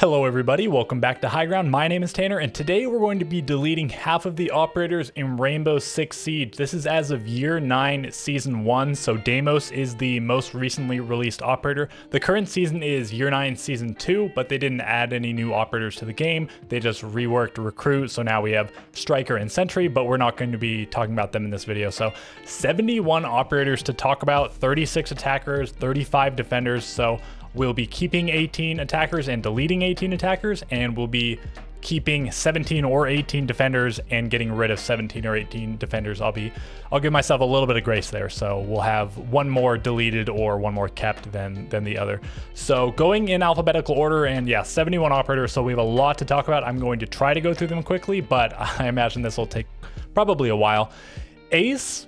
Hello everybody, welcome back to High Ground. My name is Tanner, and today we're going to be deleting half of the operators in Rainbow Six Siege. This is as of Year 9, Season 1, so Deimos is the most recently released operator. The current season is Year 9, Season 2, but they didn't add any new operators to the game. They just reworked Recruit, so now we have Striker and Sentry, but we're not going to be talking about them in this video. So 71 operators to talk about, 36 attackers, 35 defenders, so we'll be keeping 18 attackers and deleting 18 attackers, and we'll be keeping 17 or 18 defenders and getting rid of 17 or 18 defenders. I'll give myself a little bit of grace there. So we'll have one more deleted or one more kept than the other. So going in alphabetical order, and yeah, 71 operators. So we have a lot to talk about. I'm going to try to go through them quickly, but I imagine this will take probably a while. Ace,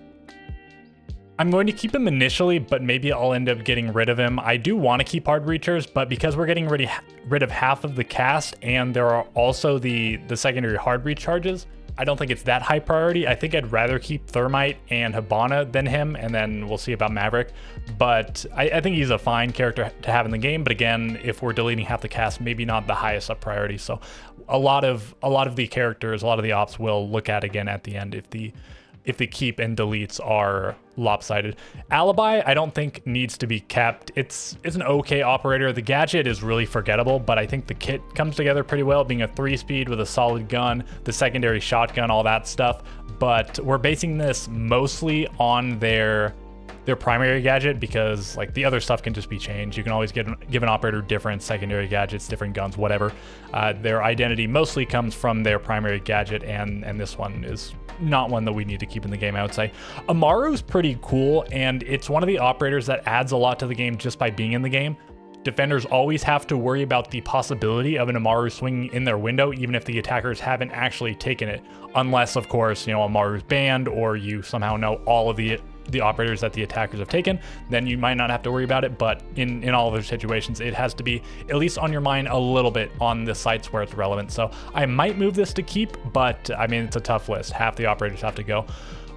I'm going to keep him initially, but maybe I'll end up getting rid of him. I do want to keep hard breachers, but because we're getting rid of half of the cast and there are also the secondary hard breach charges, I don't think it's that high priority. I think I'd rather keep Thermite and Hibana than him, and then we'll see about Maverick. But I think he's a fine character to have in the game. But again, if we're deleting half the cast, maybe not the highest up priority. So a lot of the characters, a lot of the ops we'll look at again at the end if the keep and deletes are lopsided. Alibi, I don't think needs to be kept. It's an okay operator. The gadget is really forgettable, but I think the kit comes together pretty well, being a 3-speed with a solid gun, the secondary shotgun, all that stuff. But we're basing this mostly on their primary gadget, because like the other stuff can just be changed. You can always give an operator different secondary gadgets, different guns, whatever. Their identity mostly comes from their primary gadget, and this one is not one that we need to keep in the game, I would say. Amaru's pretty cool, and it's one of the operators that adds a lot to the game just by being in the game. Defenders always have to worry about the possibility of an Amaru swinging in their window, even if the attackers haven't actually taken it. Unless, of course, Amaru's banned, or you somehow know all of the operators that the attackers have taken, then you might not have to worry about it. But in all other situations, it has to be at least on your mind a little bit on the sites where it's relevant. So I might move this to keep, but I mean, it's a tough list. Half the operators have to go.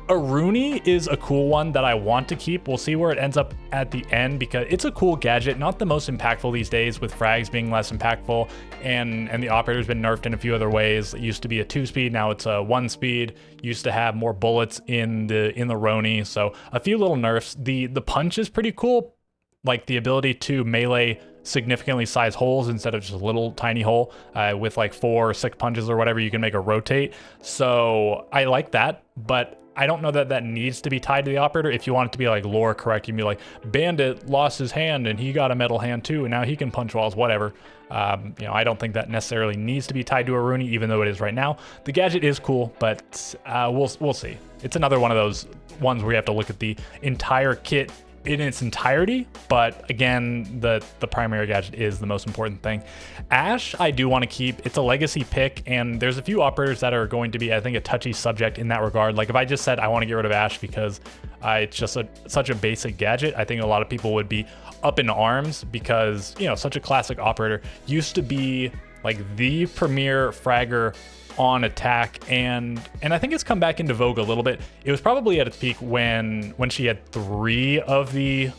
Aruni is a cool one that I want to keep. We'll see where it ends up at the end, because it's a cool gadget, not the most impactful these days, with frags being less impactful, and the operator's been nerfed in a few other ways. It used to be a 2-speed, now it's a 1-speed. Used to have more bullets in the Roni, so a few little nerfs. The punch is pretty cool, like the ability to melee significantly sized holes instead of just a little tiny hole. With like 4 or 6 punches or whatever, you can make a rotate. So I like that, but I don't know that that needs to be tied to the operator. If you want it to be like lore correct, you can be like, Bandit lost his hand and he got a metal hand too, and now he can punch walls, whatever. I don't think that necessarily needs to be tied to a Rooney, even though it is right now. The gadget is cool, but we'll see. It's another one of those ones where you have to look at the entire kit in its entirety, but again, the primary gadget is the most important thing. Ash, I do want to keep. It's a legacy pick, and there's a few operators that are going to be, I think, a touchy subject in that regard. Like if I just said I want to get rid of Ash because it's just such a basic gadget, I think a lot of people would be up in arms, because such a classic operator, used to be like the premier fragger on attack, and I think it's come back into vogue a little bit. It was probably at its peak when she had 3 of the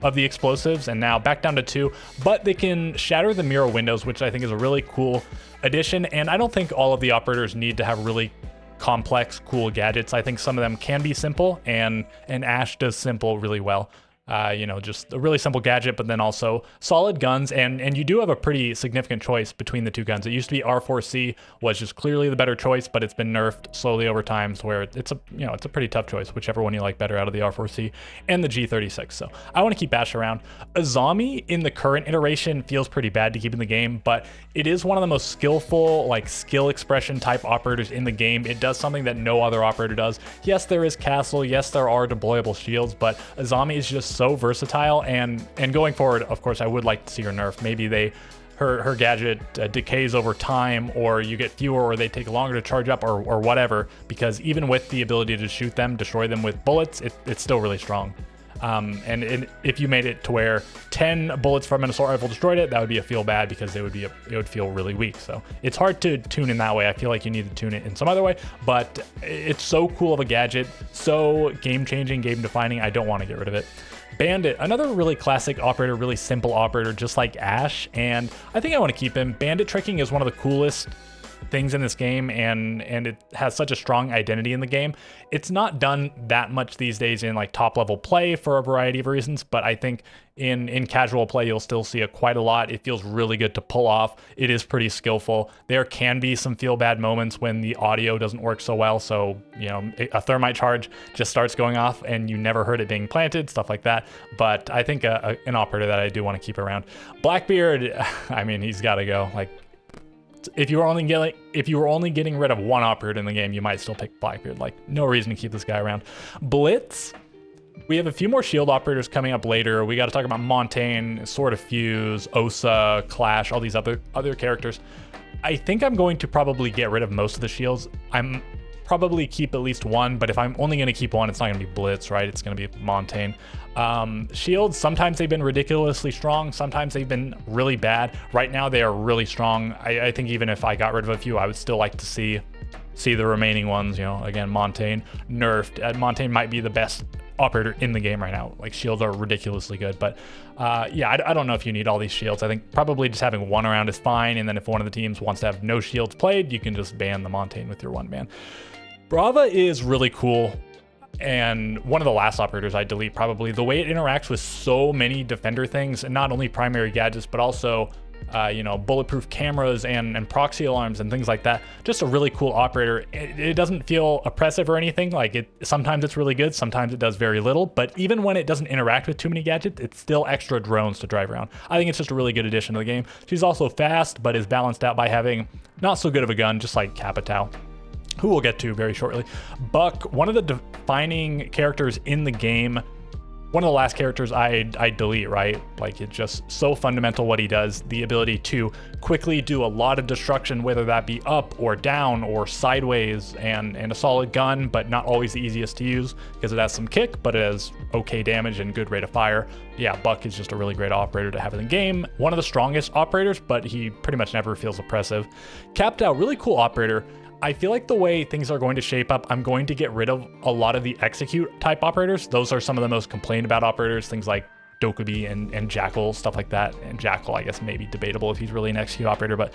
explosives, and now back down to 2, but they can shatter the mirror windows, which I think is a really cool addition. And I don't think all of the operators need to have really complex, cool gadgets. I think some of them can be simple, and Ash does simple really well. Just a really simple gadget, but then also solid guns, and you do have a pretty significant choice between the 2 guns. It used to be R4C was just clearly the better choice, but it's been nerfed slowly over time, so where it's a pretty tough choice, whichever one you like better out of the R4C and the G36. So I want to keep Ash around. Azami in the current iteration feels pretty bad to keep in the game, but it is one of the most skillful, like skill expression type operators in the game. It does something that no other operator does. Yes, there is Castle, yes, there are deployable shields, but Azami is just so versatile, and going forward, of course, I would like to see her nerf. Maybe her gadget decays over time, or you get fewer, or they take longer to charge up, or whatever, because even with the ability to shoot them, destroy them with bullets, it's still really strong. If you made it to where 10 bullets from an assault rifle destroyed it, that would be a feel bad because it would feel really weak. So it's hard to tune in that way. I feel like you need to tune it in some other way, but it's so cool of a gadget, so game-changing, game-defining. I don't want to get rid of it. Bandit, another really classic operator, really simple operator, just like Ash, and I think I want to keep him. Bandit tricking is one of the coolest things in this game, and it has such a strong identity in the game. It's not done that much these days in like top level play for a variety of reasons, but I think in casual play you'll still see it quite a lot. It feels really good to pull off. It is pretty skillful. There can be some feel bad moments when the audio doesn't work so well, so you know, a thermite charge just starts going off and you never heard it being planted, stuff like that. But I think an operator that I do want to keep around. Blackbeard, I mean, he's got to go. Like, if you were only getting rid of one operator in the game, you might still pick Blackbeard. Like, no reason to keep this guy around. Blitz, we have a few more shield operators coming up later. We got to talk about Montaigne, Sword of Fuse, Osa, Clash, all these other characters. I think I'm going to probably get rid of most of the shields. I'm probably keep at least one, but if I'm only going to keep one, it's not going to be Blitz, right? It's going to be Montaigne. Shields, sometimes they've been ridiculously strong, sometimes they've been really bad. Right now they are really strong. I think even if I got rid of a few, I would still like to see the remaining ones. You know, again, Montaigne nerfed. Montaigne might be the best operator in the game right now. Like, shields are ridiculously good, but yeah, I don't know if you need all these shields. I think probably just having one around is fine, and then if one of the teams wants to have no shields played, you can just ban the Montaigne with your one ban. Brava is really cool, and one of the last operators I'd delete probably. The way it interacts with so many defender things, and not only primary gadgets, but also you know, bulletproof cameras and proxy alarms and things like that. Just a really cool operator. It doesn't feel oppressive or anything. Like, sometimes it's really good, sometimes it does very little, but even when it doesn't interact with too many gadgets, it's still extra drones to drive around. I think it's just a really good addition to the game. She's also fast, but is balanced out by having not so good of a gun, just like Capitao, who we'll get to very shortly. Buck, one of the defining characters in the game, one of the last characters I delete, right? Like, it's just so fundamental what he does. The ability to quickly do a lot of destruction, whether that be up or down or sideways, and a solid gun, but not always the easiest to use because it has some kick, but it has okay damage and good rate of fire. Yeah, Buck is just a really great operator to have in the game. One of the strongest operators, but he pretty much never feels oppressive. Capitao, really cool operator. I feel like the way things are going to shape up, I'm going to get rid of a lot of the execute type operators. Those are some of the most complained about operators, things like Dokubi and Jackal, stuff like that. And Jackal, I guess, may be debatable if he's really an execute operator, but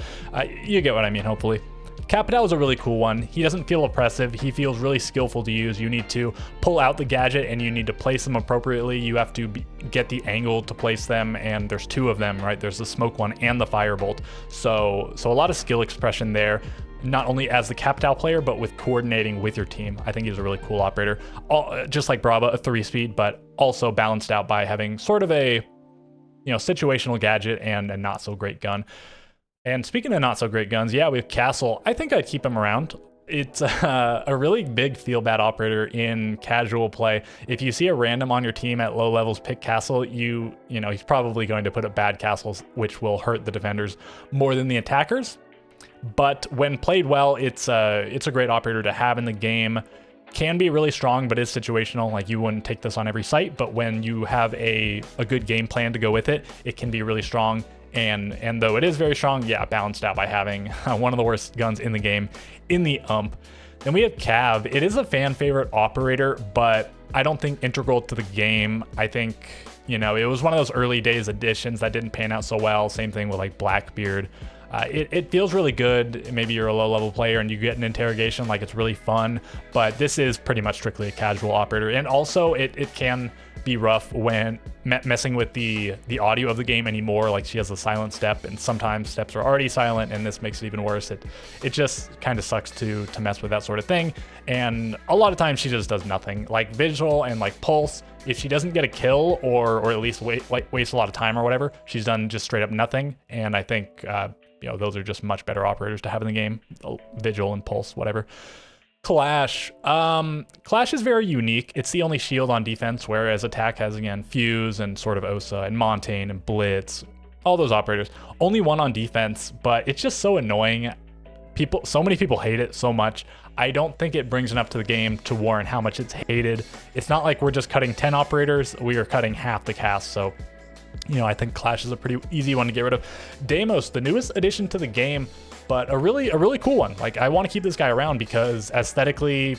you get what I mean, hopefully. Capitao is a really cool one. He doesn't feel oppressive. He feels really skillful to use. You need to pull out the gadget and you need to place them appropriately. You have to get the angle to place them, and there's two of them, right? There's the smoke one and the firebolt. So a lot of skill expression there, not only as the Capitao player, but with coordinating with your team. I think he's a really cool operator. Just like Brava, a 3-speed, but also balanced out by having sort of a, you know, situational gadget and a not so great gun. And speaking of not so great guns, yeah, we have Castle. I think I'd keep him around. It's a really big feel bad operator in casual play. If you see a random on your team at low levels pick Castle, you know, he's probably going to put up bad castles, which will hurt the defenders more than the attackers. But when played well, it's a great operator to have in the game. Can be really strong, but is situational. Like, you wouldn't take this on every site, but when you have a good game plan to go with it, it can be really strong. And though it is very strong, yeah, balanced out by having one of the worst guns in the game in the ump. Then we have Cav. It is a fan favorite operator, but I don't think integral to the game. I think, you know, it was one of those early days additions that didn't pan out so well. Same thing with like Blackbeard. It feels really good. Maybe you're a low level player and you get an interrogation, like, it's really fun, but this is pretty much strictly a casual operator. And also it can be rough when messing with the audio of the game anymore. Like, she has a silent step, and sometimes steps are already silent, and this makes it even worse. It just kind of sucks to mess with that sort of thing. And a lot of times she just does nothing. Like Visual and like Pulse, if she doesn't get a kill or at least waste a lot of time or whatever, she's done just straight up nothing. And I think you know, those are just much better operators to have in the game. Vigil and Pulse, whatever. Clash. Clash is very unique. It's the only shield on defense, whereas attack has, again, Fuse and sort of Osa and Montaigne and Blitz, all those operators. Only one on defense, but it's just so annoying. so many people hate it so much. I don't think it brings enough to the game to warrant how much it's hated. It's not like we're just cutting 10 operators, we are cutting half the cast, so I think Clash is a pretty easy one to get rid of. Deimos, the newest addition to the game, but a really cool one. Like, I want to keep this guy around because aesthetically,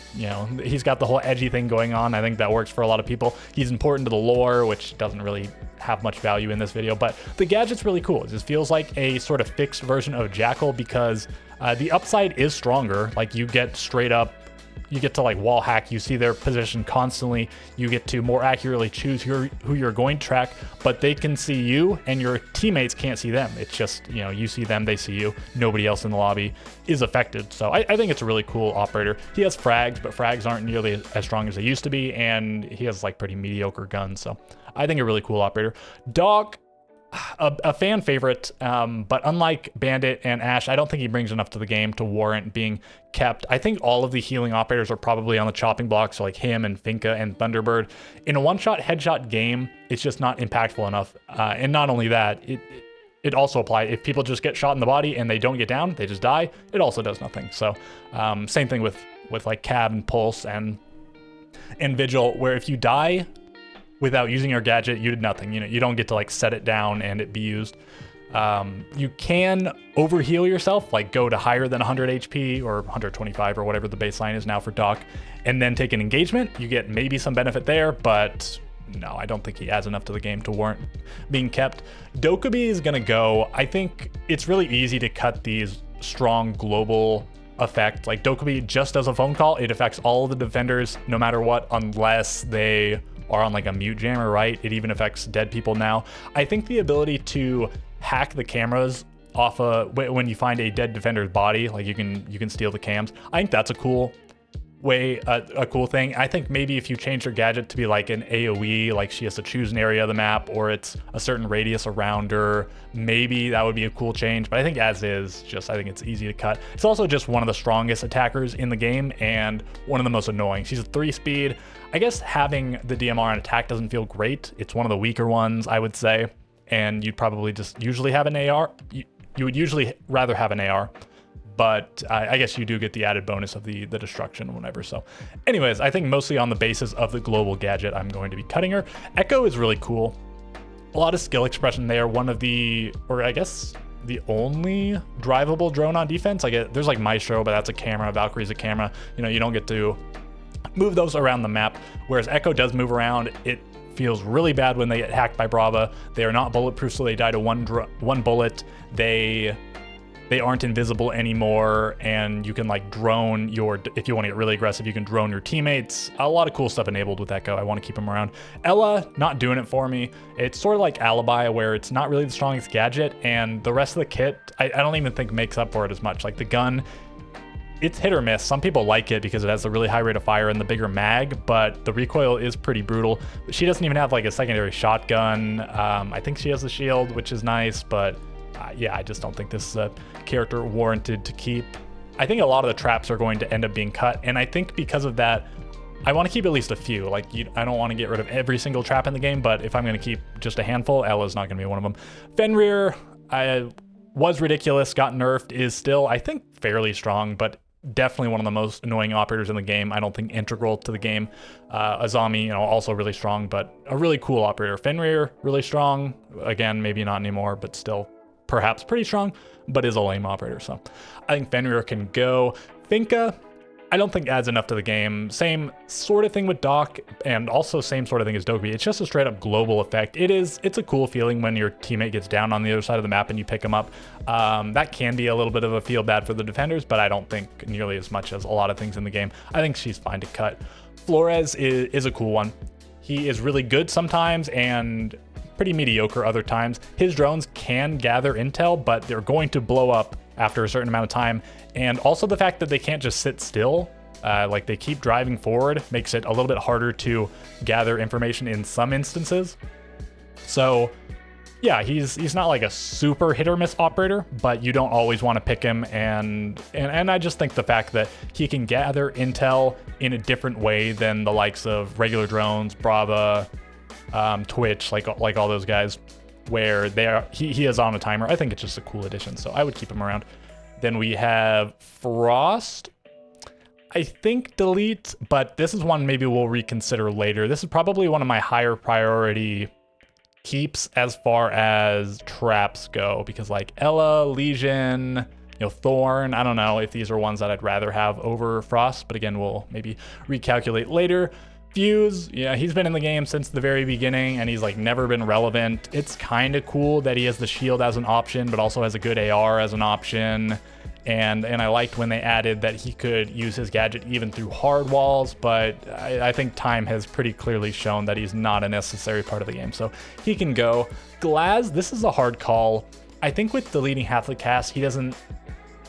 he's got the whole edgy thing going on. I think that works for a lot of people. He's important to the lore, which doesn't really have much value in this video, but the gadget's really cool. It just feels like a sort of fixed version of Jackal because the upside is stronger. Like, you get to like wall hack, you see their position constantly, you get to more accurately choose who you're going to track, but they can see you and your teammates can't see them. It's just, you see them, they see you, nobody else in the lobby is affected. So I think it's a really cool operator. He has frags, but frags aren't nearly as strong as they used to be, and he has like pretty mediocre guns. So I think a really cool operator. Dog, a fan favorite, but unlike Bandit and Ashe, I don't think he brings enough to the game to warrant being kept. I think all of the healing operators are probably on the chopping block, so like him and Finka and Thunderbird. In a one-shot headshot game, it's just not impactful enough. And not only that, it also applies if people just get shot in the body and they don't get down, they just die. It also does nothing. So same thing with like Cab and Pulse and Vigil, where if you die without using your gadget, you did nothing. You don't get to like set it down and it be used. You can overheal yourself, like go to higher than 100 HP or 125 or whatever the baseline is now for Doc, and then take an engagement. You get maybe some benefit there, but no, I don't think he adds enough to the game to warrant being kept. Dokkaebi is gonna go. I think it's really easy to cut these strong global effect. Like Dokkaebi just does a phone call, it affects all of the defenders no matter what, unless they are on like a mute jammer, right? It even affects dead people now. I think the ability to hack the cameras off when you find a dead defender's body, like you can steal the cams. I think that's a cool way, a cool thing. I think maybe if you change her gadget to be like an AoE, like she has to choose an area of the map or it's a certain radius around her, maybe that would be a cool change. But I think as is, I think it's easy to cut. It's also just one of the strongest attackers in the game and one of the most annoying. She's a 3-speed. I guess having the DMR on attack doesn't feel great. It's one of the weaker ones, I would say. And you'd probably just usually have an AR. You would usually rather have an AR. But I guess you do get the added bonus of the destruction whenever. So anyways, I think mostly on the basis of the global gadget, I'm going to be cutting her. Echo is really cool. A lot of skill expression there. One of the, or I guess the only drivable drone on defense. There's like Maestro, but that's a camera. Valkyrie's a camera. You don't get to move those around the map. Whereas Echo does move around. It feels really bad when they get hacked by Brava. They are not bulletproof, so they die to one bullet. They aren't invisible anymore, and you can like drone if you want to get really aggressive, you can drone your teammates. A lot of cool stuff enabled with Echo. I want to keep him around. Ella, not doing it for me. It's sort of like Alibi, where it's not really the strongest gadget, and the rest of the kit, I don't even think makes up for it as much. Like the gun, it's hit or miss. Some people like it because it has a really high rate of fire and the bigger mag, but the recoil is pretty brutal. She doesn't even have like a secondary shotgun. I think she has a shield, which is nice, but yeah, I just don't think this is a character warranted to keep. I think a lot of the traps are going to end up being cut, and I think because of that, I want to keep at least a few. Like, I don't want to get rid of every single trap in the game, but if I'm going to keep just a handful, Ella's not going to be one of them. Fenrir, was ridiculous, got nerfed, is still, I think, fairly strong, but definitely one of the most annoying operators in the game. I don't think integral to the game. Azami, also really strong, but a really cool operator. Fenrir, really strong. Again, maybe not anymore, but still perhaps pretty strong, but is a lame operator. So I think Fenrir can go. Finka, I don't think adds enough to the game. Same sort of thing with Doc, and also same sort of thing as Dokkaebi. It's just a straight up global effect. It's a cool feeling when your teammate gets down on the other side of the map and you pick them up. That can be a little bit of a feel bad for the defenders, but I don't think nearly as much as a lot of things in the game. I think she's fine to cut. Flores is a cool one. He is really good sometimes and pretty mediocre other times. His drones can gather intel, but they're going to blow up after a certain amount of time. And also the fact that they can't just sit still, like they keep driving forward, makes it a little bit harder to gather information in some instances. So yeah, he's not like a super hit or miss operator, but you don't always want to pick him. And I just think the fact that he can gather intel in a different way than the likes of regular drones, Brava, Twitch, like all those guys, where he is on a timer. I think it's just a cool addition, so I would keep him around. Then we have Frost. I think delete, but this is one maybe we'll reconsider later. This is probably one of my higher priority keeps as far as traps go, because like Ella, Legion, Thorn, I don't know if these are ones that I'd rather have over Frost, but again, we'll maybe recalculate later. Fuse, yeah, he's been in the game since the very beginning and he's like never been relevant. It's kind of cool that he has the shield as an option, but also has a good AR as an option. And I liked when they added that he could use his gadget even through hard walls, but I think time has pretty clearly shown that he's not a necessary part of the game, so he can go. Glaz, this is a hard call. I think with deleting half the cast, he doesn't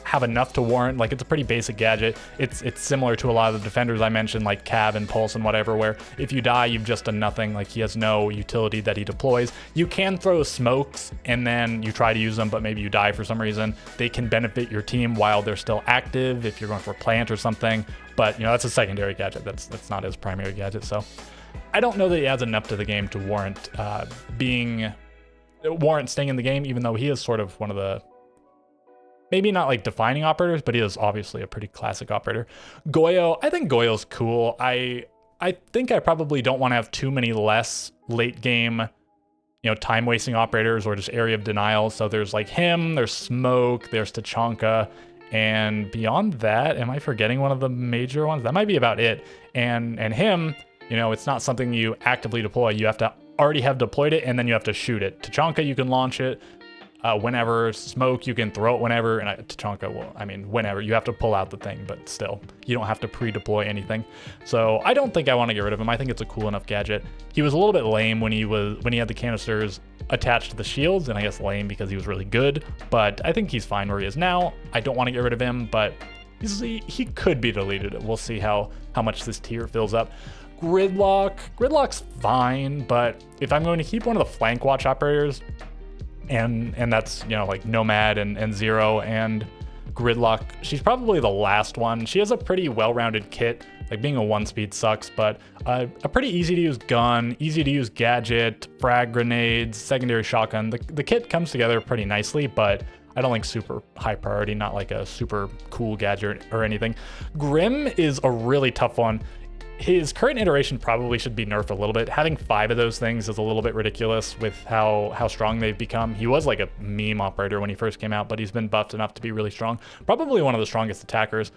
have enough to warrant, like it's a pretty basic gadget. It's similar to a lot of the defenders I mentioned, like Cav and Pulse and whatever, where if you die, you've just done nothing. Like he has no utility that he deploys. You can throw smokes and then you try to use them, but maybe you die for some reason. They can benefit your team while they're still active if you're going for plant or something, but that's a secondary gadget. That's not his primary gadget. So I don't know that he adds enough to the game to warrant staying in the game, even though he is sort of one of the, maybe not like defining operators, but he is obviously a pretty classic operator. Goyo, I think Goyo's cool. I think I probably don't want to have too many less late game, time wasting operators or just area of denial. So there's like him, there's Smoke, there's Tachanka, and beyond that, am I forgetting one of the major ones? That might be about it. And him, it's not something you actively deploy. You have to already have deployed it and then you have to shoot it. Tachanka, you can launch it whenever. Smoke, you can throw it whenever, and Tachanka, well, I mean, whenever. You have to pull out the thing, but still, you don't have to pre-deploy anything. So I don't think I want to get rid of him. I think it's a cool enough gadget. He was a little bit lame when he had the canisters attached to the shields, and I guess lame because he was really good, but I think he's fine where he is now. I don't want to get rid of him, but he could be deleted. We'll see how much this tier fills up. Gridlock's fine, but if I'm going to keep one of the flank watch operators, and that's like Nomad and Zero and Gridlock, she's probably the last one. She has a pretty well-rounded kit. Like being a 1-speed sucks, but a pretty easy to use gun, easy to use gadget, frag grenades, secondary shotgun. The kit comes together pretty nicely, but I don't think super high priority, not like a super cool gadget or anything. Grim is a really tough one. His current iteration probably should be nerfed a little bit. Having 5 of those things is a little bit ridiculous with how strong they've become. He was like a meme operator when he first came out, but he's been buffed enough to be really strong. Probably one of the strongest attackers.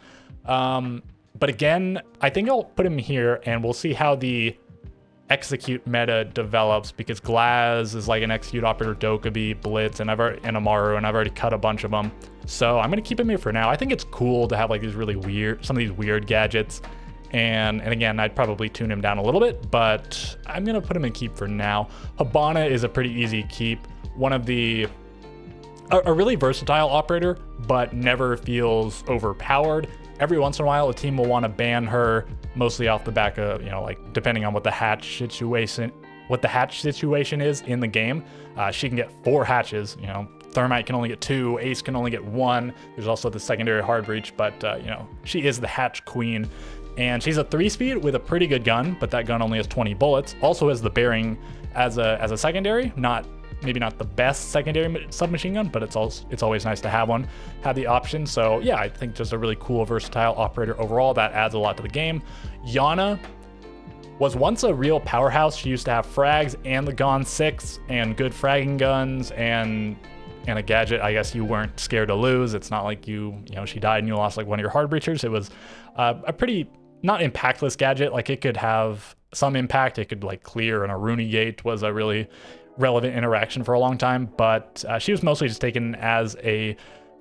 But again, I think I'll put him here and we'll see how the execute meta develops, because Glaz is like an execute operator, Dokkaebi, Blitz, and Amaru, and I've already cut a bunch of them. So I'm gonna keep him here for now. I think it's cool to have like these really weird, some of these weird gadgets. And again, I'd probably tune him down a little bit, but I'm gonna put him in keep for now. Hibana is a pretty easy keep. One of a really versatile operator, but never feels overpowered. Every once in a while, a team will want to ban her, mostly off the back of, like depending on what the hatch situation is in the game. She can get 4 hatches, Thermite can only get 2, Ace can only get 1. There's also the secondary hard breach, but she is the hatch queen. And she's a 3-speed with a pretty good gun, but that gun only has 20 bullets. Also has the bearing as a secondary, maybe not the best secondary submachine gun, but it's always nice to have the option. So yeah, I think just a really cool, versatile operator overall that adds a lot to the game. Yana was once a real powerhouse. She used to have frags and the Gon 6 and good fragging guns and a gadget I guess you weren't scared to lose. It's not like she died and you lost like one of your hard breachers. It was a pretty not impactless gadget. Like it could have some impact. It could like clear, and a Rooney Gate was a really relevant interaction for a long time, but she was mostly just taken as a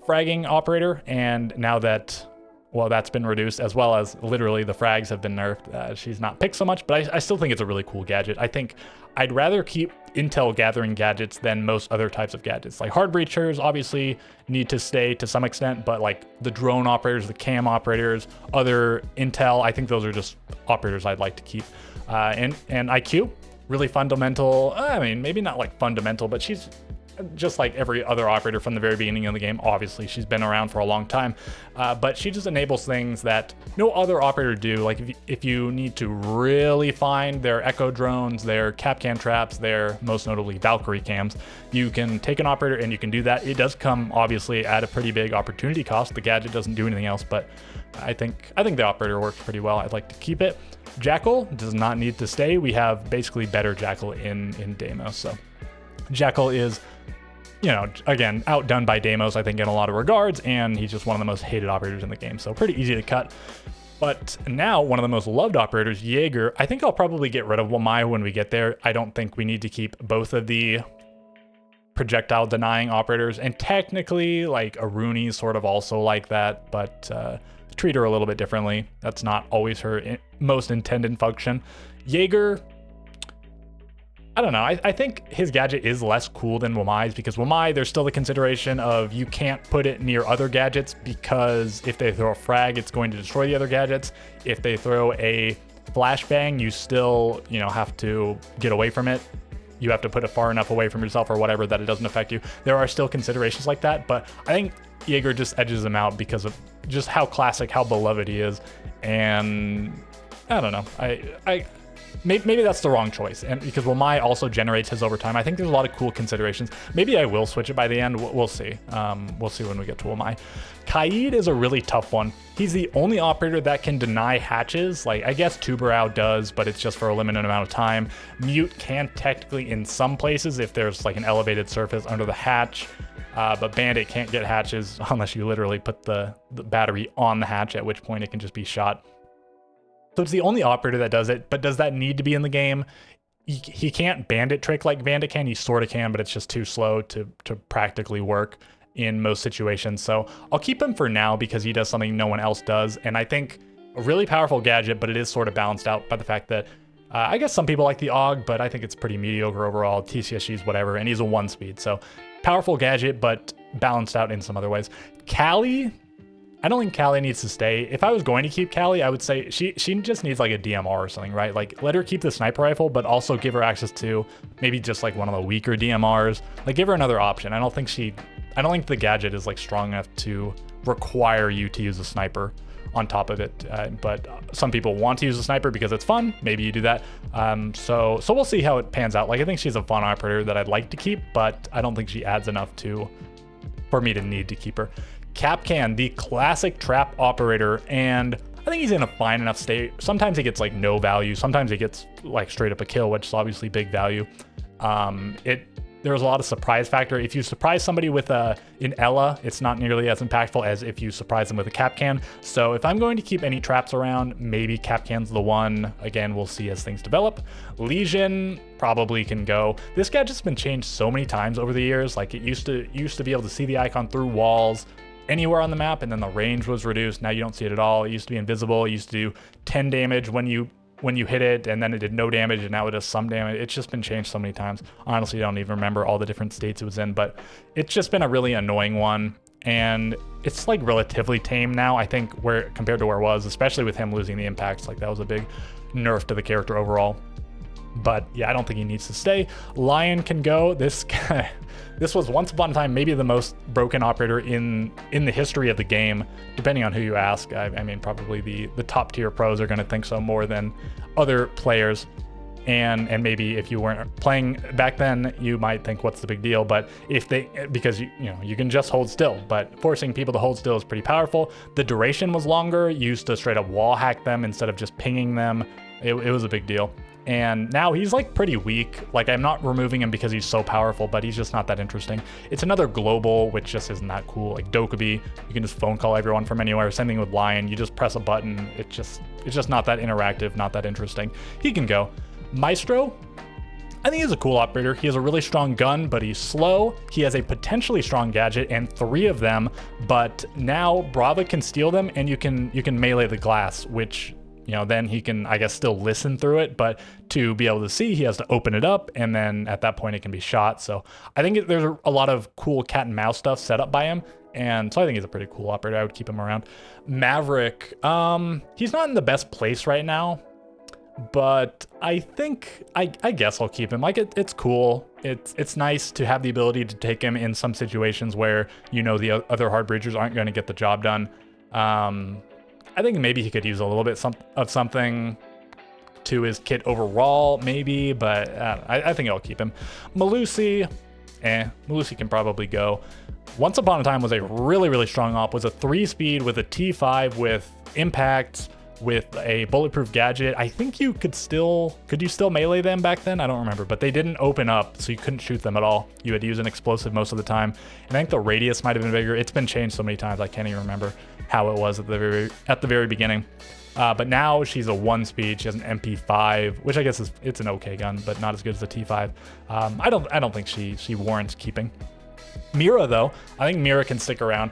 fragging operator, and now that, well, that's been reduced, as well as literally the frags have been nerfed, she's not picked so much, but I still think it's a really cool gadget. I think I'd rather keep intel gathering gadgets than most other types of gadgets. Like hard breachers obviously need to stay to some extent, but like the drone operators, the cam operators, other intel, I think those are just operators I'd like to keep. And IQ, really fundamental. I mean, maybe not like fundamental, but she's just like every other operator from the very beginning of the game. Obviously, she's been around for a long time, but she just enables things that no other operator do. Like if you need to really find their echo drones, their Kapkan traps, their most notably Valkyrie cams, you can take an operator and you can do that. It does come obviously at a pretty big opportunity cost. The gadget doesn't do anything else, but I think the operator works pretty well. I'd like to keep it. Jackal does not need to stay. We have basically better Jackal in Deimos. So Jackal is, you know, again, outdone by Deimos, I think, in a lot of regards, and he's just one of the most hated operators in the game, so pretty easy to cut. But now, one of the most loved operators, Jaeger, I think I'll probably get rid of Wamai when we get there. I don't think we need to keep both of the projectile denying operators, and technically, like, Aruni's sort of also like that, but treat her a little bit differently. That's not always her most intended function. Jaeger, I don't know. I think his gadget is less cool than Wamai's, because Wamai, there's still the consideration of you can't put it near other gadgets, because if they throw a frag, it's going to destroy the other gadgets. If they throw a flashbang, you still, you know, have to get away from it. You have to put it far enough away from yourself or whatever that it doesn't affect you. There are still considerations like that, but I think Jaeger just edges him out because of just how classic, how beloved he is. And I don't know. Maybe that's the wrong choice, and because Wamai also generates his overtime. I think there's a lot of cool considerations. Maybe I will switch it by the end. We'll see. We'll see when we get to Wamai. Kaid is a really tough one. He's the only operator that can deny hatches. Like, I guess Tubarao does, but it's just for a limited amount of time. Mute can technically in some places if there's like an elevated surface under the hatch. But Bandit can't get hatches unless you literally put the battery on the hatch, at which point it can just be shot. So it's the only operator that does it, but does that need to be in the game? He can't Bandit trick like Bandit can. He sort of can, but it's just too slow to practically work in most situations. So I'll keep him for now because he does something no one else does. And I think a really powerful gadget, but it is sort of balanced out by the fact that I guess some people like the AUG, but I think it's pretty mediocre overall. TCSG's whatever, and he's a 1-speed. So powerful gadget, but balanced out in some other ways. Callie, I don't think Callie needs to stay. If I was going to keep Callie, I would say she just needs like a DMR or something, right? Like, let her keep the sniper rifle, but also give her access to maybe just like one of the weaker DMRs. Like, give her another option. I don't think the gadget is like strong enough to require you to use a sniper on top of it. But some people want to use a sniper because it's fun. Maybe you do that. So we'll see how it pans out. Like, I think she's a fun operator that I'd like to keep, but I don't think she adds enough for me to need to keep her. Kapkan, the classic trap operator, and I think he's in a fine enough state. Sometimes he gets like no value. Sometimes he gets like straight up a kill, which is obviously big value. There's a lot of surprise factor. If you surprise somebody with an Ella, it's not nearly as impactful as if you surprise them with a Kapkan. So if I'm going to keep any traps around, maybe Kapkan's the one. Again, we'll see as things develop. Legion probably can go. This gadget's been changed so many times over the years. Like, it used to be able to see the icon through walls anywhere on the map, and then the range was reduced. Now you don't see it at all. It used to be invisible. It used to do 10 damage when you hit it, and then it did no damage, and now it does some damage. It's just been changed so many times. Honestly, I don't even remember all the different states it was in, but it's just been a really annoying one, and it's like relatively tame now, I think, compared to where it was, especially with him losing the impacts. Like, that was a big nerf to the character overall. But yeah, I don't think he needs to stay. Lion can go. This was once upon a time maybe the most broken operator in the history of the game, depending on who you ask. I mean, probably the top tier pros are going to think so more than other players. And maybe if you weren't playing back then, you might think, what's the big deal? But because you can just hold still, but forcing people to hold still is pretty powerful. The duration was longer. You used to straight up wall hack them instead of just pinging them. It was a big deal. And now he's like pretty weak. Like, I'm not removing him because he's so powerful, but he's just not that interesting. It's another global, which just isn't that cool. Like Dokubi, you can just phone call everyone from anywhere. Same thing with Lion. You just press a button. It's just not that interactive, not that interesting. He can go. Maestro, I think he's a cool operator. He has a really strong gun, but he's slow. He has a potentially strong gadget and 3 of them, but now Brava can steal them, and you can melee the glass, which, then he can, I guess, still listen through it, but to be able to see, he has to open it up, and then at that point it can be shot. So I think there's a lot of cool cat and mouse stuff set up by him, and so I think he's a pretty cool operator. I would keep him around. Maverick, he's not in the best place right now. but I think I guess I'll keep him. Like it's cool. It's nice to have the ability to take him in some situations where the other hard breachers aren't going to get the job done. I think maybe he could use a little bit of something to his kit overall, maybe, but I think I'll keep him. Malusi can probably go. Once Upon a Time was a really, really strong op, was a 3-speed with a T5 with impact, with a bulletproof gadget. I think could you still melee them back then? I don't remember, but they didn't open up, so you couldn't shoot them at all. You had to use an explosive most of the time. And I think the radius might have been bigger. It's been changed so many times, I can't even remember how it was at the very beginning. But now she's a 1-speed. She has an MP5, which I guess it's an okay gun, but not as good as the T5. I don't think she warrants keeping. Mira though, I think Mira can stick around.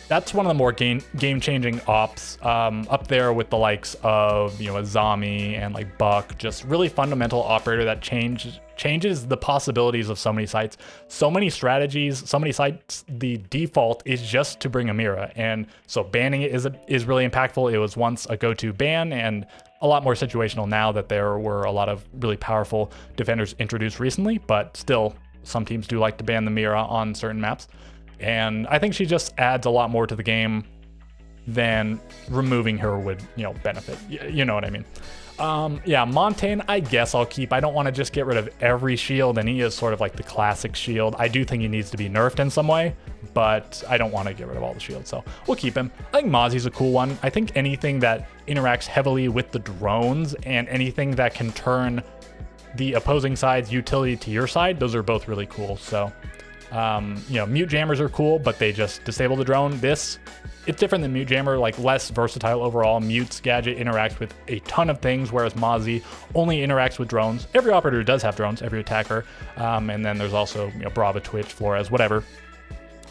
That's one of the more game-changing ops, up there with the likes of Azami and like Buck. Just really fundamental operator that changes the possibilities of so many sites, so many strategies, so many sites. The default is just to bring a Mira, and so banning it is really impactful. It was once a go-to ban, and a lot more situational now that there were a lot of really powerful defenders introduced recently. But still, some teams do like to ban the Mira on certain maps. And I think she just adds a lot more to the game than removing her would, benefit. You know what I mean? Yeah, Montaigne, I guess I'll keep. I don't want to just get rid of every shield, and he is sort of like the classic shield. I do think he needs to be nerfed in some way, but I don't want to get rid of all the shields, so we'll keep him. I think Mozzie's a cool one. I think anything that interacts heavily with the drones and anything that can turn the opposing side's utility to your side, those are both really cool, so... mute jammers are cool, but they just disable the drone. It's different than mute jammer, like less versatile overall. Mute's gadget interacts with a ton of things, whereas Mozzie only interacts with drones. Every operator does have drones, every attacker. And then there's also, Brava, Twitch, Flores, whatever.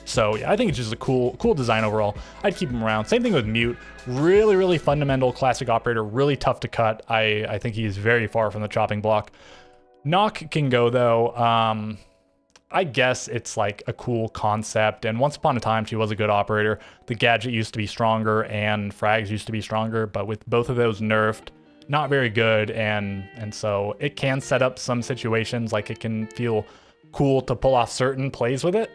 So yeah, I think it's just a cool design overall. I'd keep him around. Same thing with Mute. Really, really fundamental classic operator, really tough to cut. I think he's very far from the chopping block. Knock can go though. I guess it's like a cool concept, and once upon a time she was a good operator. The gadget used to be stronger and frags used to be stronger, but with both of those nerfed, not very good, and so it can set up some situations, like it can feel cool to pull off certain plays with it,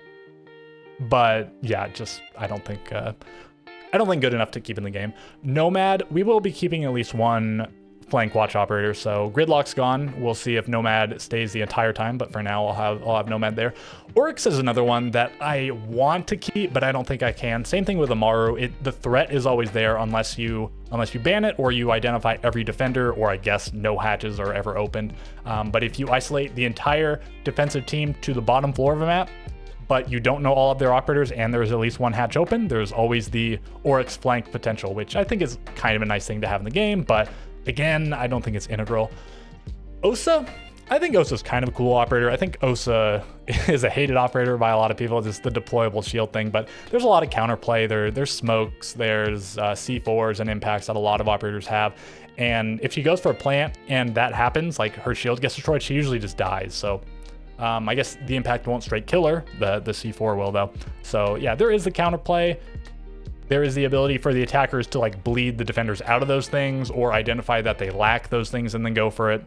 but yeah, just I don't think good enough to keep in the game. Nomad, we will be keeping at least one flank watch operator, so Gridlock's gone. We'll see if Nomad stays the entire time, but for now I'll have Nomad there. Oryx is another one that I want to keep, but I don't think I can. Same thing with Amaru. The threat is always there unless you ban it or you identify every defender, or I guess no hatches are ever opened. But if you isolate the entire defensive team to the bottom floor of a map, but you don't know all of their operators and there's at least one hatch open, there's always the Oryx flank potential, which I think is kind of a nice thing to have in the game, but again, I don't think it's integral. Osa, I think Osa's kind of a cool operator. I think Osa is a hated operator by a lot of people, just the deployable shield thing, but there's a lot of counterplay. There's smokes, there's C4s and impacts that a lot of operators have. And if she goes for a plant and that happens, like her shield gets destroyed, she usually just dies. So I guess the impact won't straight kill her. The C4 will though. So yeah, there is the counterplay. There is the ability for the attackers to like bleed the defenders out of those things or identify that they lack those things and then go for it.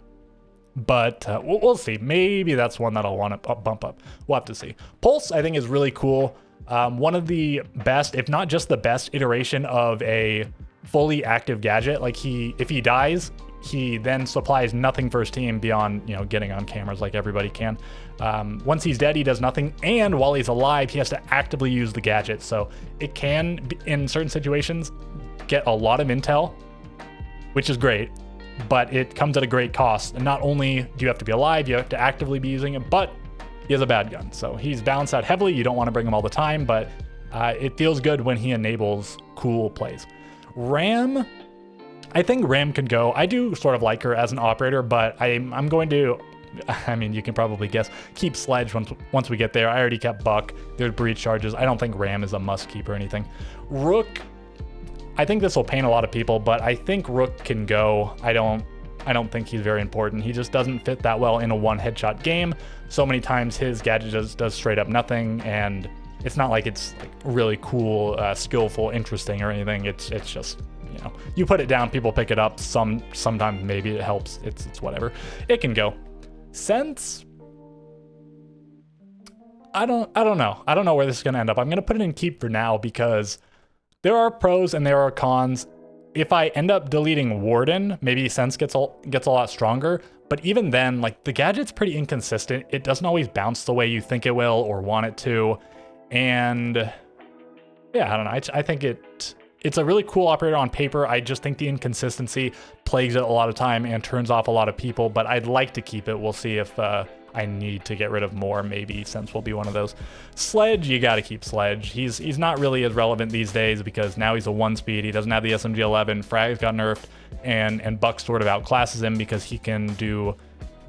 But we'll see. Maybe that's one that I'll want to bump up. We'll have to see. Pulse, I think, is really cool. One of the best, if not just the best iteration of a fully active gadget. Like if he dies, he then supplies nothing for his team beyond, getting on cameras like everybody can. Once he's dead, he does nothing. And while he's alive, he has to actively use the gadget. So it can, in certain situations, get a lot of intel, which is great, but it comes at a great cost. And not only do you have to be alive, you have to actively be using it, but he has a bad gun. So he's balanced out heavily. You don't want to bring him all the time, but it feels good when he enables cool plays. Ram, I think Ram can go. I do sort of like her as an operator, but I'm going to, I mean, you can probably guess, keep Sledge once we get there. I already kept Buck. There's breach charges. I don't think Ram is a must keep or anything. Rook, I think this will pain a lot of people, but I think Rook can go. I don't think he's very important. He just doesn't fit that well in a one headshot game. So many times his gadget does straight up nothing, and it's not like it's like really cool, skillful, interesting or anything. It's just, you know, you put it down, people pick it up. Sometimes maybe it helps. It's whatever. It can go. Sense, I don't know. I don't know where this is gonna end up. I'm gonna put it in keep for now because there are pros and there are cons. If I end up deleting Warden, maybe Sense gets a lot stronger. But even then, like, the gadget's pretty inconsistent. It doesn't always bounce the way you think it will or want it to. And yeah, I don't know. I think it's a really cool operator on paper. I just think the inconsistency plagues it a lot of time and turns off a lot of people, but I'd like to keep it. We'll see if I need to get rid of more. Maybe Sense will be one of those. Sledge, you got to keep Sledge. He's not really as relevant these days because now he's a 1-speed. He doesn't have the SMG-11. Frag's got nerfed, and Buck sort of outclasses him because he can do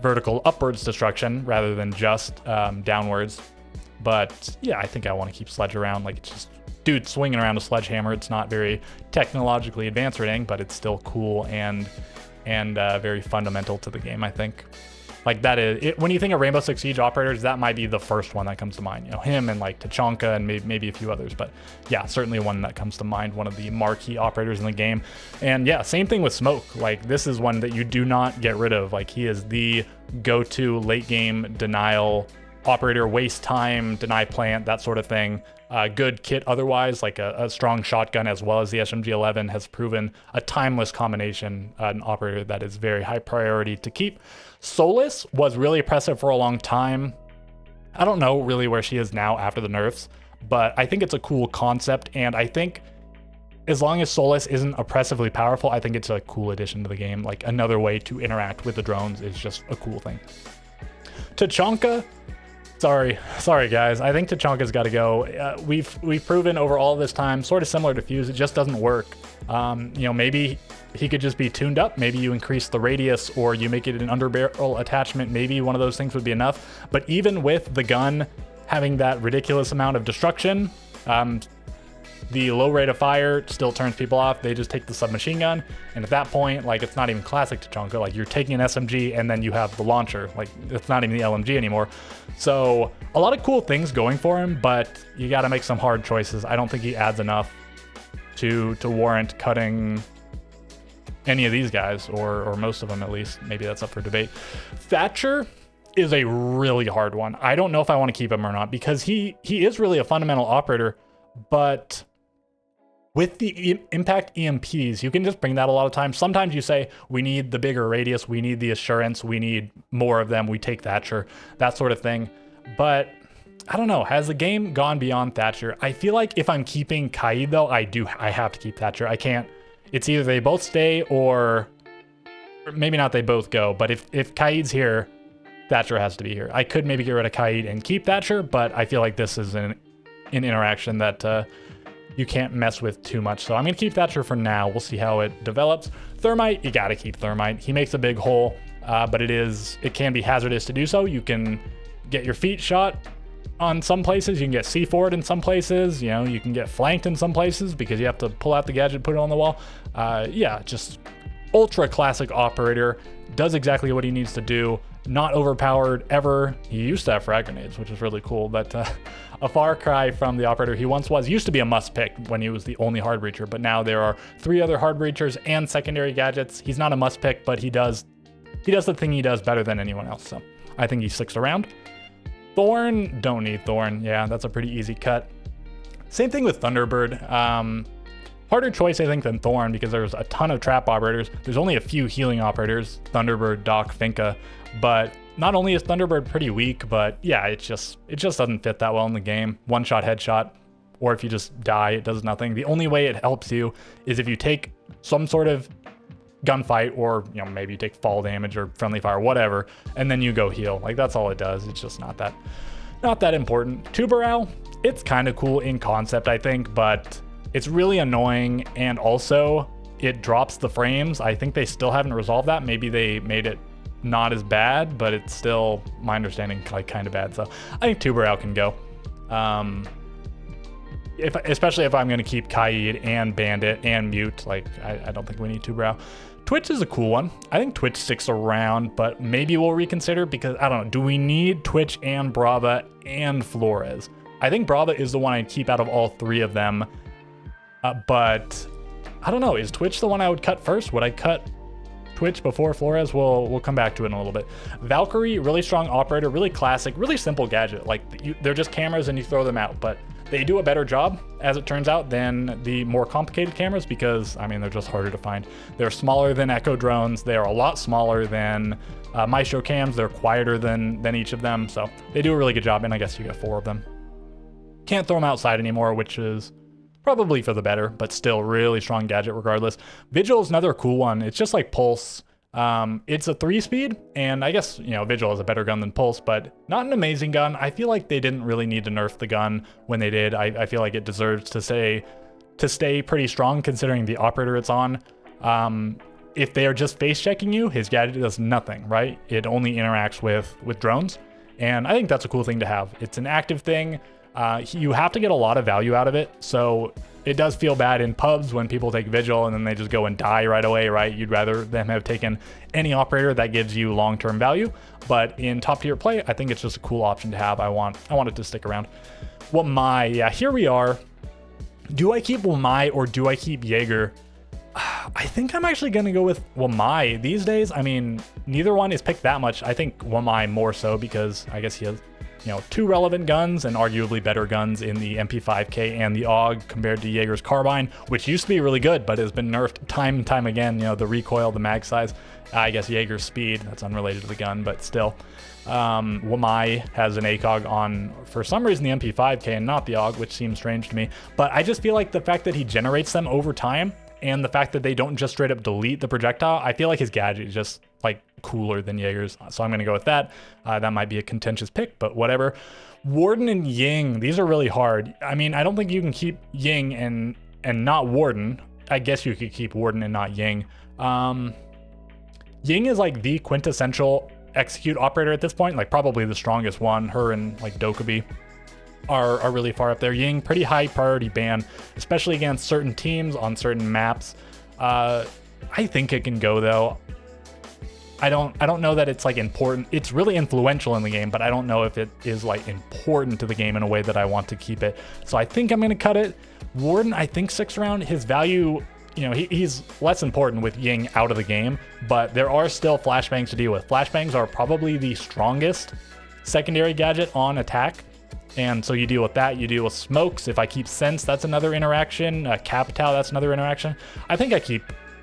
vertical upwards destruction rather than just downwards. But yeah, I think I want to keep Sledge around. Like, it's just dude swinging around a sledgehammer. It's not very technologically advanced or anything, but it's still cool and very fundamental to the game, I think. Like, that is it. When you think of Rainbow Six Siege operators, that might be the first one that comes to mind. You know, him and like Tachanka and maybe a few others, but yeah, certainly one that comes to mind, one of the marquee operators in the game. And yeah, same thing with Smoke. Like, this is one that you do not get rid of. Like, he is the go-to late game denial operator, waste time, deny plant, that sort of thing. Good kit otherwise, like a strong shotgun as well as the SMG-11 has proven a timeless combination, an operator that is very high priority to keep. Solus was really oppressive for a long time. I don't know really where she is now after the nerfs, but I think it's a cool concept, and I think as long as Solus isn't oppressively powerful, I think it's a cool addition to the game. Like, another way to interact with the drones is just a cool thing. Tachanka, sorry guys, I think Tachanka's got to go. We've proven over all this time, sort of similar to Fuse, it just doesn't work. You know, maybe he could just be tuned up. Maybe you increase the radius or you make it an underbarrel attachment. Maybe one of those things would be enough. But even with the gun having that ridiculous amount of destruction, the low rate of fire still turns people off. They just take the submachine gun, and at that point, like, it's not even classic Tachanka. Like, you're taking an SMG and then you have the launcher. Like, it's not even the LMG anymore. So a lot of cool things going for him, but you got to make some hard choices. I don't think he adds enough to warrant cutting any of these guys, or most of them at least. Maybe that's up for debate. Thatcher is a really hard one. I don't know if I want to keep him or not because he is really a fundamental operator, but with the impact EMPs, you can just bring that a lot of times. Sometimes you say, we need the bigger radius, we need the assurance, we need more of them, we take Thatcher, that sort of thing. But I don't know, has the game gone beyond Thatcher? I feel like if I'm keeping Kaid though, I have to keep Thatcher. I can't, it's either they both stay or maybe not they both go, but if Kaid's here, Thatcher has to be here. I could maybe get rid of Kaid and keep Thatcher, but I feel like this is an interaction that you can't mess with too much. So I'm gonna keep Thatcher for now. We'll see how it develops. Thermite, you gotta keep Thermite. He makes a big hole, but it can be hazardous to do so. You can get your feet shot on some places. You can get C4'd in some places. You know, you can get flanked in some places because you have to pull out the gadget, put it on the wall. Yeah, just ultra classic operator. Does exactly what he needs to do. Not overpowered ever. He used to have frag grenades, which is really cool, but a far cry from the operator he once was. Used to be a must pick when he was the only hard breacher, but now there are 3 other hard breachers and secondary gadgets. He's not a must pick, but he does the thing he does better than anyone else, so I think he sticks around. Thorn, don't need Thorn. Yeah, that's a pretty easy cut. Same thing with Thunderbird. Harder choice, I think, than Thorn because there's a ton of trap operators. There's only a few healing operators, Thunderbird, Doc, Finka, but not only is Thunderbird pretty weak, but yeah, it just doesn't fit that well in the game. One-shot headshot, or if you just die, it does nothing. The only way it helps you is if you take some sort of gunfight, or you know, maybe you take fall damage or friendly fire, whatever, and then you go heal. Like, that's all it does. It's just not that important. Tubarão, it's kind of cool in concept, I think, but it's really annoying, and also it drops the frames. I think they still haven't resolved that. Maybe they made it not as bad, but it's still, my understanding, like kind of bad. So I think Tubarão can go. Especially if I'm going to keep Kaid and Bandit and Mute, like I don't think we need Tubarão. Twitch is a cool one. I think Twitch sticks around, but maybe we'll reconsider because I don't know. Do we need Twitch and Brava and Flores? I think Brava is the one I'd keep out of all 3 of them. But I don't know. Is Twitch the one I would cut first? Would I cut Twitch before Flores? We'll come back to it in a little bit. Valkyrie, really strong operator, really classic, really simple gadget. Like they're just cameras and you throw them out, but they do a better job, as it turns out, than the more complicated cameras because, I mean, they're just harder to find. They're smaller than Echo drones. They are a lot smaller than Maestro cams. They're quieter than each of them. So they do a really good job, and I guess you get 4 of them. Can't throw them outside anymore, which is probably for the better, but still really strong gadget regardless. Vigil is another cool one. It's just like Pulse. It's a 3-speed, and I guess, you know, Vigil is a better gun than Pulse, but not an amazing gun. I feel like they didn't really need to nerf the gun when they did. I feel like it deserves to stay pretty strong considering the operator it's on. If they are just face checking you, his gadget does nothing, right? It only interacts with drones, and I think that's a cool thing to have. It's an active thing. You have to get a lot of value out of it, so it does feel bad in pubs when people take Vigil and then they just go and die right away, right? You'd rather them have taken any operator that gives you long-term value, but in top-tier play, I think it's just a cool option to have. I want it to stick around. Wamai, yeah, here we are. Do I keep Wamai or do I keep Jaeger? I think I'm actually going to go with Wamai these days. I mean, neither one is picked that much. I think Wamai more so because I guess he has, you know, 2 relevant guns and arguably better guns in the MP5K and the AUG compared to Jaeger's carbine, which used to be really good, but has been nerfed time and time again. You know, the recoil, the mag size, I guess Jaeger's speed, that's unrelated to the gun, but still. Wamai has an ACOG on, for some reason, the MP5K and not the AUG, which seems strange to me. But I just feel like the fact that he generates them over time and the fact that they don't just straight up delete the projectile, I feel like his gadget is just like cooler than Jaeger's. So I'm going to go with that. That might be a contentious pick, but whatever. Warden and Ying, these are really hard. I mean, I don't think you can keep Ying and not Warden. I guess you could keep Warden and not Ying. Ying is like the quintessential execute operator at this point, like probably the strongest one. Her and like Dokkaebi are really far up there. Ying, pretty high priority ban, especially against certain teams on certain maps. I think it can go though. I don't know that it's like important. It's really influential in the game, but I don't know if it is like important to the game in a way that I want to keep it. So I think I'm going to cut it. Warden, I think 6th round, his value, you know, he's less important with Ying out of the game, but there are still flashbangs to deal with. Flashbangs are probably the strongest secondary gadget on attack. And so you deal with that, you deal with smokes. If I keep sense, that's another interaction. Capital, that's another interaction. I think I keep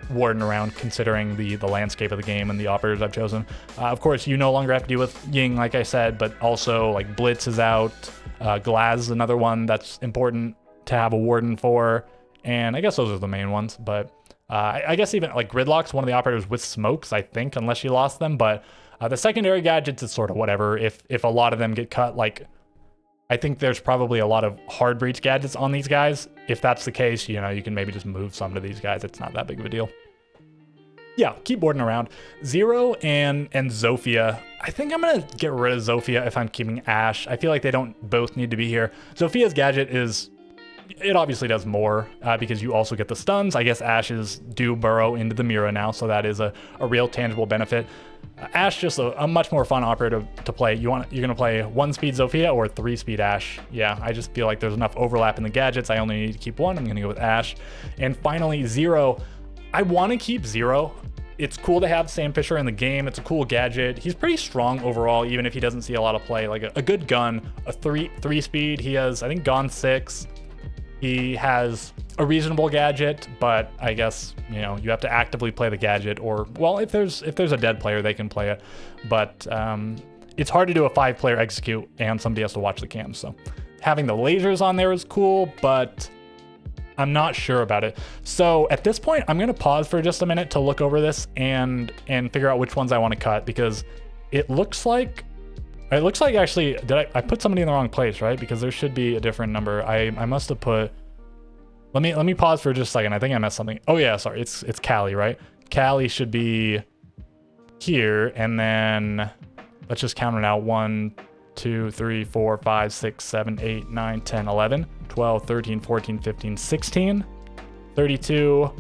Warden around considering the landscape of the game and the operators I've chosen. Of course, you no longer have to deal with Ying, like I said, but also like Blitz is out. Glaz is another one that's important to have a Warden for. And I guess those are the main ones. But I guess even like Gridlock's one of the operators with smokes, I think, unless you lost them. But the secondary gadgets is sort of whatever. If a lot of them get cut, like I think there's probably a lot of hard breach gadgets on these guys. If that's the case, you know, you can maybe just move some to these guys. It's not that big of a deal. Yeah, keep Warden around. Zero and Zofia. I think I'm going to get rid of Zofia if I'm keeping Ash. I feel like they don't both need to be here. Zofia's gadget is, it obviously does more because you also get the stuns. I guess Ashes do burrow into the Mira now, so that is a real tangible benefit. Ash, just a much more fun operator to play. You're going to play 1-speed Zofia or 3-speed Ash. Yeah, I just feel like there's enough overlap in the gadgets. I only need to keep one. I'm going to go with Ash. And finally, Zero. I want to keep Zero. It's cool to have Sam Fisher in the game. It's a cool gadget. He's pretty strong overall, even if he doesn't see a lot of play. Like a good gun, a 3-speed. He has, I think, Gone 6. He has a reasonable gadget, but I guess, you know, you have to actively play the gadget, or, well, if there's a dead player, they can play it. But it's hard to do a 5-player execute and somebody has to watch the cam. So having the lasers on there is cool, but I'm not sure about it. So at this point, I'm going to pause for just a minute to look over this and figure out which ones I want to cut, because it looks like actually, I put somebody in the wrong place, right? Because there should be a different number. I must have put, let me pause for just a second. I think I messed something. Oh yeah, sorry. It's Callie, right? Callie should be here, and then let's just count it out. 1, 2, 3, 4, 5, 6, 7, 8, 9, 10, 11, 12, 13, 14, 15, 16, 32.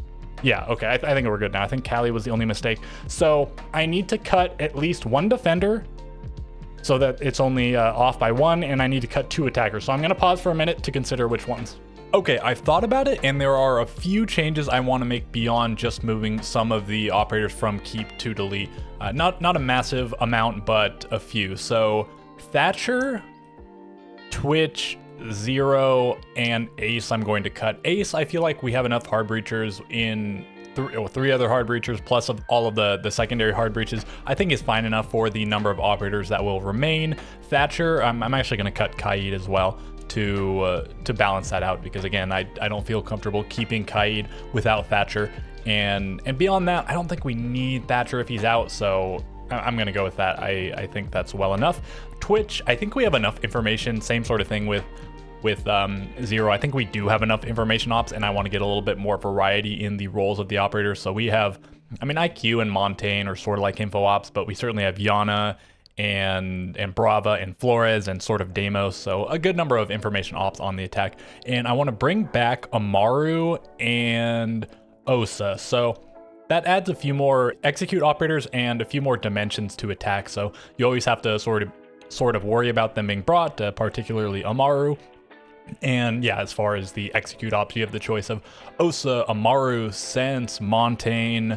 Yeah, okay, I think we're good now. I think Callie was the only mistake. So I need to cut at least 1 defender so that it's only off by 1, and I need to cut 2 attackers. So I'm gonna pause for a minute to consider which ones. Okay, I've thought about it, and there are a few changes I want to make beyond just moving some of the operators from keep to delete. Not a massive amount, but a few. So Thatcher, Twitch, Zero, and Ace I'm going to cut. Ace, I feel like we have enough hard breachers in three other hard breachers plus of all of the secondary hard breaches. I think is fine enough for the number of operators that will remain. Thatcher, I'm actually going to cut Kaid as well to balance that out, because again, I don't feel comfortable keeping Kaid without Thatcher. And beyond that, I don't think we need Thatcher if he's out, so I'm going to go with that. I think that's well enough. Twitch, I think we have enough information. Same sort of thing with Zero. I think we do have enough information ops, and I want to get a little bit more variety in the roles of the operators. So we have, I mean, IQ and Montaigne are sort of like info ops, but we certainly have Yana and Brava and Flores and sort of Deimos. So a good number of information ops on the attack. And I want to bring back Amaru and Osa. So that adds a few more execute operators and a few more dimensions to attack. So you always have to sort of worry about them being brought, particularly Amaru. And yeah, as far as the execute ops, you have the choice of Osa, Amaru, Sense, Montaigne,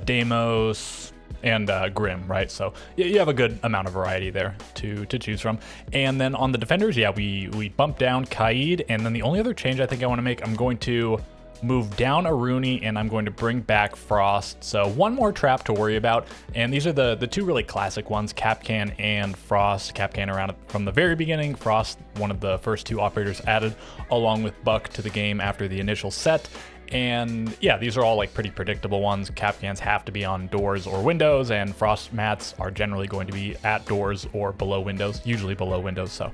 Deimos, and Grim, right? So you have a good amount of variety there to choose from. And then on the defenders, yeah, we bump down Kaid, and then the only other change I think I want to make, I'm going to move down Aruni, and I'm going to bring back Frost. So one more trap to worry about, and these are the two really classic ones, Capcan and Frost. Capcan around from the very beginning, Frost one of the first two operators added along with Buck to the game after the initial set. And yeah, these are all like pretty predictable ones. Capcans have to be on doors or windows, and Frost mats are generally going to be at doors or below windows, usually below windows. So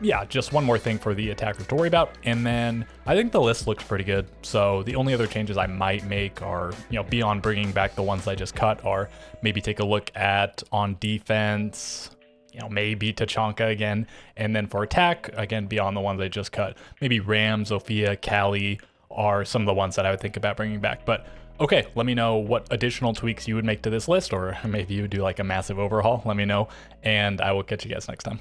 yeah, just one more thing for the attackers to worry about, and then I think the list looks pretty good. So the only other changes I might make are, you know, beyond bringing back the ones I just cut, are maybe take a look at on defense, you know, maybe Tachanka again, and then for attack, again, beyond the ones I just cut, maybe Ram, Zofia, Kali are some of the ones that I would think about bringing back. But okay, let me know what additional tweaks you would make to this list, or maybe you would do like a massive overhaul. Let me know, and I will catch you guys next time.